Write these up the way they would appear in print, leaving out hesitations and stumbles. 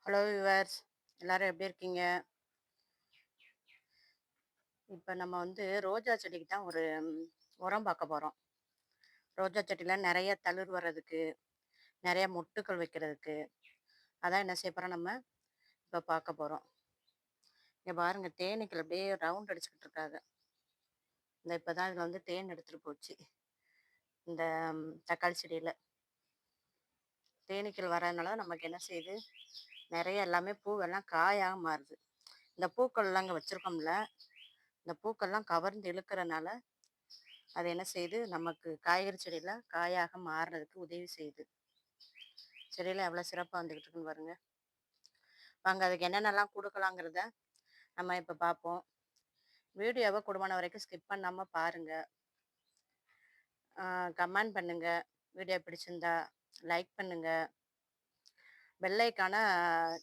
Hello viewers, எல்லாரும் எப்படி இருக்கீங்க? இப்போ நம்ம வந்து ரோஜா செடிக்கு தான் ஒரு உரம் பார்க்க போகிறோம். ரோஜா செடியில் நிறைய தளிர் வர்றதுக்கு, நிறைய மொட்டுக்கள் வைக்கிறதுக்கு, அதான் என்ன செய்ய போகிறோம் நம்ம இப்போ பார்க்க போகிறோம். இங்கே பாருங்க, தேனீக்கள் அப்படியே ரவுண்ட் அடிச்சுக்கிட்டு இருக்காங்க. இந்த இப்போ தான் இதில் வந்து தேன் எடுத்துகிட்டு போச்சு. இந்த தக்காளி செடியில் தேனீக்கள் வரதுனால நமக்கு என்ன செய்யுது, நிறைய எல்லாமே பூவெல்லாம் காயாக மாறுது. இந்த பூக்கள்லாம் இங்கே வச்சுருக்கோம்ல, இந்த பூக்கள்லாம் கவர்ந்து இழுக்கிறனால அது என்ன செய்யுது, நமக்கு காய்கறி செடியில காயாக மாறுறதுக்கு உதவி செய்யுது. செடியில எவ்வளோ சிறப்பாக வந்துக்கிட்டு இருக்குன்னு பாருங்க. வாங்க அதுக்கு என்னென்னலாம் கொடுக்கலாங்கிறத நம்ம இப்போ பார்ப்போம். வீடியோவை கூடுமான வரைக்கும் ஸ்கிப் பண்ணாமல் பாருங்க. கமெண்ட் பண்ணுங்க. வீடியோ பிடிச்சிருந்தா லைக் பண்ணுங்க. பெல் ஐக்கான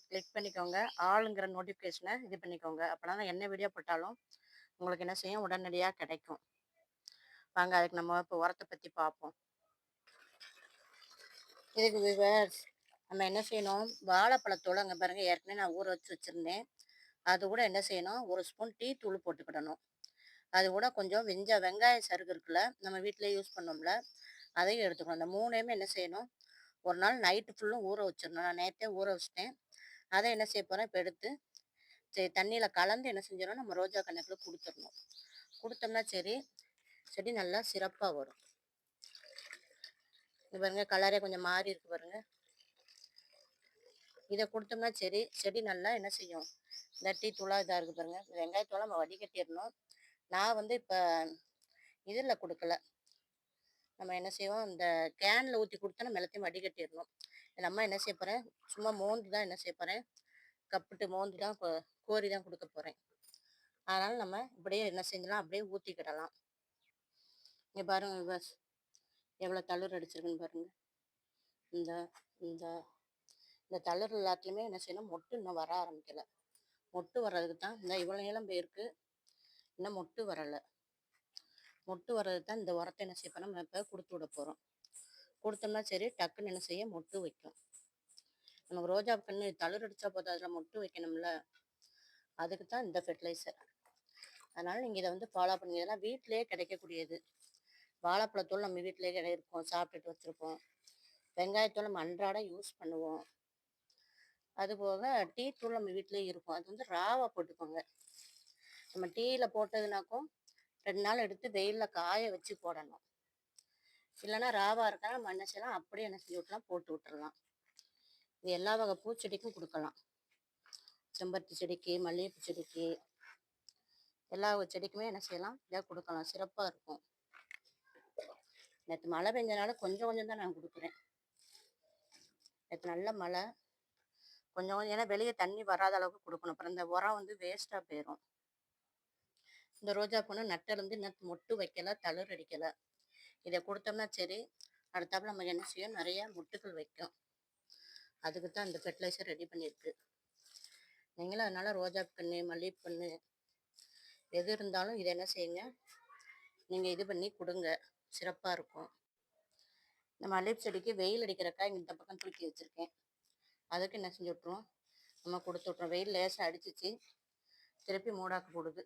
கிளிக் பண்ணிக்கோங்க. ஆளுங்கிற நோட்டிஃபிகேஷனை இது பண்ணிக்கோங்க. அப்போனா தான் என்ன வீடியோ போட்டாலும் உங்களுக்கு என்ன செய்யும், உடனடியாக கிடைக்கும். வாங்க அதுக்கு நம்ம இப்போ உரத்தை பற்றி பார்ப்போம். இதுக்கு விவர்ஸ் நம்ம என்ன செய்யணும், வாழைப்பழத்தோடு அங்கே பாருங்கள் ஏற்கனவே நான் ஊற வச்சு வச்சுருந்தேன். அது கூட என்ன செய்யணும், ஒரு ஸ்பூன் டீ தூள் போட்டுக்கிடணும். அது கூட கொஞ்சம் வெங்காய சருகு இருக்குல்ல, நம்ம வீட்டிலே யூஸ் பண்ணோம்ல, அதையும் எடுத்துக்கணும். அந்த மூணையுமே என்ன செய்யணும், ஒரு நாள் நைட்டு ஃபுல்லும் ஊற வச்சிடணும். நான் நேற்றே ஊற வச்சிட்டேன். அதை என்ன செய்ய போகிறேன், இப்போ எடுத்து சரி தண்ணியில் கலந்து என்ன செஞ்சிடணும், நம்ம ரோஜா கன்றுக்குள்ள கொடுத்துடணும். கொடுத்தோம்னா சரி, செடி நல்லா சிறப்பாக வரும். இது பாருங்க, கலரே கொஞ்சம் மாறி இருக்கு பாருங்க. இதை கொடுத்தோம்னா சரி, செடி நல்லா என்ன செய்யும், இந்த டீ தூளாக இதாக இருக்குது பாருங்க. வெங்காயத்தூளை நம்ம வடிகட்டிடணும். நான் வந்து இப்போ இதில் கொடுக்கல. நம்ம என்ன செய்வோம், இந்த கேனில் ஊற்றி கொடுத்தா நம்ம எல்லாத்தையும் வடிகட்டிடணும். நம்ம என்ன செய்ய போகிறேன், சும்மா மோந்து தான் என்ன செய்ய போகிறேன், கப்புட்டு மோந்து தான் கோரி தான் கொடுக்க போகிறேன். அதனால் நம்ம இப்படியே என்ன செஞ்சலாம், அப்படியே ஊற்றிக்கிடலாம். இங்கே பாருங்கள் விவர்ஸ், எவ்வளோ தளிர் அடிச்சிருக்குன்னு பாருங்கள். இந்த இந்த இந்த தளிர் எல்லாத்துலேயுமே என்ன செய்யணும், மொட்டு இன்னும் வர ஆரம்பிக்கலை. மொட்டு வர்றதுக்கு தான் இந்த இவ்வளோ நீளம் பேருக்கு இன்னும் மொட்டு வரலை. மொட்டு வர்றதுக்கு தான் இந்த உரத்தை என்ன செய்ய போகிறோம், நம்ம இப்போ கொடுத்து விட போகிறோம். கொடுத்தோம்னா சரி, டக்குன்னு என்ன செய்ய மொட்டு வைக்கும். நமக்கு ரோஜா கன்று தளிர் அடித்தா போதும், அதில் மொட்டு வைக்கணும்ல, அதுக்கு தான் இந்த ஃபெர்டிலைசர். அதனால் நீங்கள் இதை வந்து ஃபாலோ பண்ணுங்க. இதெல்லாம் வீட்டிலேயே கிடைக்கக்கூடியது. வாழைப்பழத்தூள் நம்ம வீட்டிலேயே இருக்கும், சாப்பிட்டுட்டு வச்சுருப்போம். வெங்காயத்தூள் நம்ம அன்றாட யூஸ் பண்ணுவோம். அதுபோக டீ தூள் நம்ம வீட்டிலேயே இருக்கும். அது வந்து ராவாக போட்டுக்கோங்க. நம்ம டீயில் போட்டதுனாக்கும் 2 நாள் எடுத்து வெயிலில் காய வச்சு போடணும். இல்லைன்னா ராவாக இருக்கா நம்ம என்ன செய்யலாம், அப்படியே என்ன செஞ்சு விட்டுலாம், போட்டு விட்டுறலாம். இது எல்லா வகை பூச்செடிக்கும் கொடுக்கலாம். செம்பருத்தி செடிக்கு, மல்லிகைப்பூ செடிக்கு, எல்லா செடிக்குமே என்ன செய்யலாம், இதாக கொடுக்கலாம். சிறப்பாக இருக்கும். நேற்று மழை பெஞ்சனால கொஞ்சம் கொஞ்சம் தான் நான் கொடுக்குறேன். நேற்று நல்ல மழை, கொஞ்சம் கொஞ்சம், ஏன்னா வெளியே தண்ணி வராத அளவுக்கு கொடுக்கணும். அப்புறம் இந்த உரம் வந்து வேஸ்ட்டாக போயிடும். இந்த ரோஜா பூனை நட்டிலிருந்து இன்னும் மொட்டு வைக்கலை, தளிர் அடிக்கலை. இதை கொடுத்தோம்னா சரி, அடுத்தாப்புல நம்ம என்ன செய்யும், நிறைய மொட்டுக்கள் வைக்கும். அதுக்கு தான் இந்த ஃபெர்டிலைசர் ரெடி பண்ணியிருக்கு. நீங்களும் அதனால் ரோஜா கன்று, மல்லிகைப்பூ கன்று எது இருந்தாலும் இதை என்ன செய்யுங்க, நீங்கள் இது பண்ணி கொடுங்க, சிறப்பாக இருக்கும். இந்த மல்லிகைப்பூ செடிக்கு வெயில் அடிக்கிறக்கா இங்கே இந்த பக்கம் தூக்கி வச்சுருக்கேன். அதுக்கு என்ன செஞ்சு விட்ருவோம், நம்ம கொடுத்து விட்ருவோம். வெயில் லேசாக அடிச்சிச்சு, திருப்பி மூடாக்கு போடுது.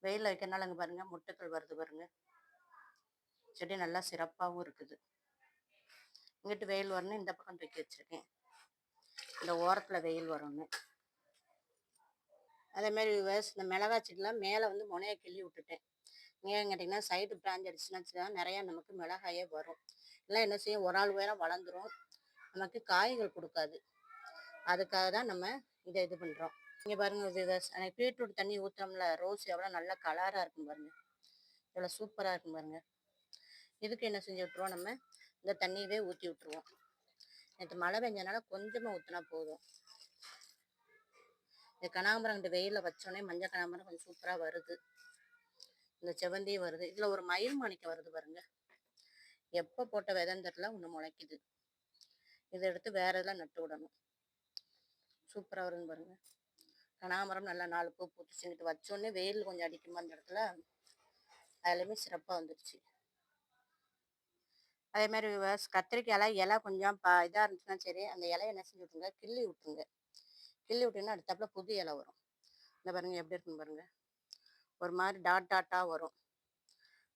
வெயிலில் வைக்கிறனால அங்கே பாருங்கள் மொட்டுக்கள் வருது பாருங்கள். செடி நல்லா சிறப்பாகவும் இருக்குது. இங்கிட்டு வெயில் வரணும், இந்த பக்கம் தூக்கி வச்சுருக்கேன். இந்த ஓரத்தில் வெயில் வரும்னு. அதேமாதிரி இந்த மிளகா செடிலாம் மேலே வந்து முனையை கிள்ளி விட்டுட்டேன். ஏன்னு கேட்டிங்கன்னா, சைடு பிராஞ்ச் அடிச்சுன்னா நிறையா நமக்கு மிளகாயே வரும். இல்லை என்ன செய்யும், ஒரு ஆள் உயரம் வளர்ந்துரும், நமக்கு காய்கள் கொடுக்காது. அதுக்காக தான் நம்ம இதை இது பண்ணுறோம். இங்கே பாருங்கள் விவர்ஸ், எனக்கு பீட்ரூட் தண்ணி ஊற்றுறோம்ல, ரோஸ் எவ்வளோ நல்ல கலராக இருக்கும் பாருங்கள், எவ்வளோ சூப்பராக இருக்கும் பாருங்கள். இதுக்கு என்ன செஞ்சு விட்ருவோம், நம்ம இந்த தண்ணியவே ஊற்றி விட்ருவோம். நேற்று மழை பெஞ்சனால கொஞ்சமாக ஊற்றினா போதும். இந்த கனகாம்பரம் இந்த வெயிலில் வச்சோடனே மஞ்சள் கனகாம்பரம் கொஞ்சம் சூப்பராக வருது. இந்த செவந்தியும் வருது. இதில் ஒரு மயில் மாணிக்கம் வருது பாருங்க. எப்போ போட்ட விதைன்னு தெரியல, ஒன்று முளைக்குது. இதை எடுத்து வேற இதெல்லாம் நட்டு விடணும். சூப்பராக வருதுன்னு பாருங்க. கனகாம்பரம் நல்லா 4 பூ பூத்துச்சுங்கிட்டு வச்சோடனே வெயில் கொஞ்சம் அடிக்குமா அந்த இடத்துல, அதுலேயுமே சிறப்பாக வந்துடுச்சு. அதே மாதிரி கத்திரிக்காய் இலை கொஞ்சம் இதாக இருந்துச்சுன்னா சரி, அந்த இலையை என்ன செஞ்சு விட்டுருங்க, கிள்ளி விட்டுருங்க. கிள்ளி விட்டீங்கன்னா அடுத்தாப்புல புது இலை வரும். இந்த பாருங்க எப்படி இருக்குன்னு பாருங்க. ஒரு மாதிரி டாட் டாட்டாக வரும்.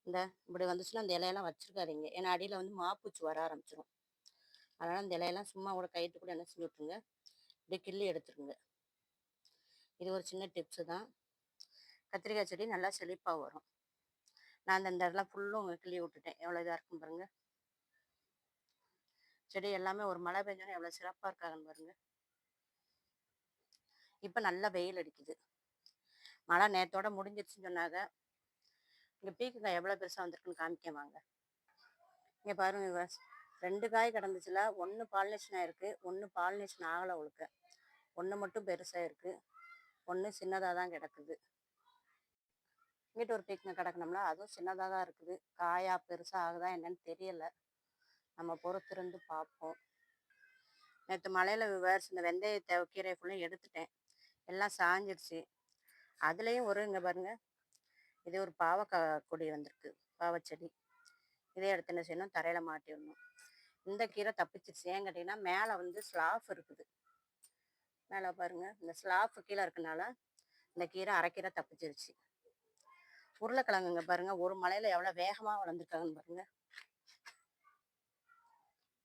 இந்த இப்படி வந்துச்சுன்னா அந்த இலையெல்லாம் வச்சிருக்காதீங்க. ஏன்னா அடியில் வந்து மாப்பூச்சி வர ஆரம்பிச்சிடும். அதனால் அந்த இலையெல்லாம் சும்மா கூட கைட்டு கூட என்ன செஞ்சு விட்ருங்க, இப்படி கிள்ளி எடுத்துருங்க. இது ஒரு சின்ன டிப்ஸு தான். கத்திரிக்காய் செடி நல்லா செழிப்பாக வரும். நான் அந்த இடம்லாம் ஃபுல்லும் கிள்ளி விட்டுட்டேன். எவ்வளோ இதாக இருக்கும் பாருங்க. செடி எல்லாமே ஒரு மழை பெஞ்சோன்னா எவ்வளோ சிறப்பாக இருக்காங்கன்னு பாருங்க. இப்போ நல்லா வெயில் அடிக்குது. மழை நேரத்தோட முடிஞ்சிருச்சுன்னு சொன்னாங்க. இங்கே பீக்கங்காய் எவ்வளோ பெருசாக வந்திருக்குன்னு காமிக்க வாங்க. இங்கே பாருங்க விவஸ் 2 காய் கிடந்துச்சுல, 1 பாலினேஷன் ஆயிருக்கு, 1 பாலினேஷன் ஆகலை அவளுக்கு. 1 மட்டும் பெருசாக இருக்குது, 1 சின்னதாக தான் கிடக்குது. இங்கிட்ட ஒரு பீக்கங்காய் கிடக்கணும்ல, அதுவும் சின்னதாக தான் இருக்குது. காயா பெருசாக ஆகுதா என்னன்னு தெரியலை. நம்ம பொறுத்திருந்து பார்ப்போம். நேற்று மழையில் விவர்ஸ் இந்த வெந்தயத்தை கீரை ஃபுல்லும் எடுத்துட்டேன். எல்லாம் சாஞ்சிருச்சு. அதுலேயும் ஒரு இங்கே பாருங்க, இது ஒரு பாவக்காய் கொடி வந்திருக்கு, பாவச்செடி. இதே எடுத்து என்ன செய்யணும், தரையில் மாட்டிடணும். இந்த கீரை தப்பிச்சிருச்சு. ஏன் கேட்டிங்கன்னா மேலே வந்து ஸ்லாஃப் இருக்குது. மேலே பாருங்க, இந்த ஸ்லாஃப் கீழே இருக்கனால இந்த கீரை அரைக்கீரை தப்பிச்சிருச்சு. உருளைக்கிழங்குங்க பாருங்க, ஒரு மலையில் எவ்வளோ வேகமாக வளர்ந்துருக்காங்கன்னு பாருங்க.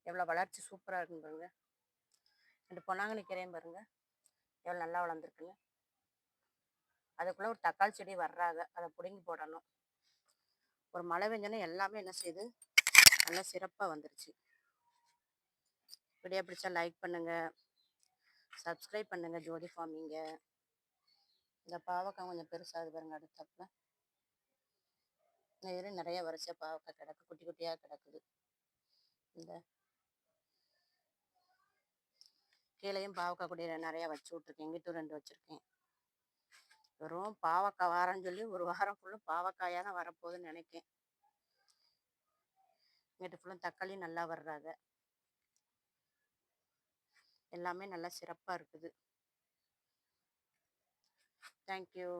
எவ்வளோ வளர்ச்சி சூப்பராக இருக்குன்னு பாருங்க. 2 பொன்னாங்கண்ணி கீரையும் பாருங்க, எவ்வளோ நல்லா வளர்ந்துருக்குங்க. அதுக்குள்ளே ஒரு தக்காளி செடி வர்றாங்க, அதை பிடுங்கி போடணும். ஒரு மழை பெஞ்சோன்னே எல்லாமே என்ன செய்யுது, நல்லா சிறப்பாக வந்துருச்சு. வீடியோ பிடிச்சா லைக் பண்ணுங்கள், சப்ஸ்கிரைப் பண்ணுங்கள் ஜோதி ஃபார்மிங்க. இந்த பாவக்காய் கொஞ்சம் பெருசாகுது பாருங்க அடுத்தாப்புல. இந்த இதில் நிறைய வரிசையாக பாவக்காய் கிடக்கு, குட்டி குட்டியாக கிடக்குது. இந்த கீழேயும் பாவக்காய் கொடி நிறையா வச்சு விட்ருக்கேன். இங்கிட்டும் 2 வச்சுருக்கேன். வெறும் பாவக்காய் வாரம்னு சொல்லி ஒரு வாரம் ஃபுல்லும் பாவக்காயாக தான் வரப்போகுதுன்னு நினைக்கேன். இங்கிட்ட ஃபுல்லும் தக்காளி நல்லா வர்றாங்க. எல்லாமே நல்லா சிறப்பாக இருக்குது. தேங்க்யூ.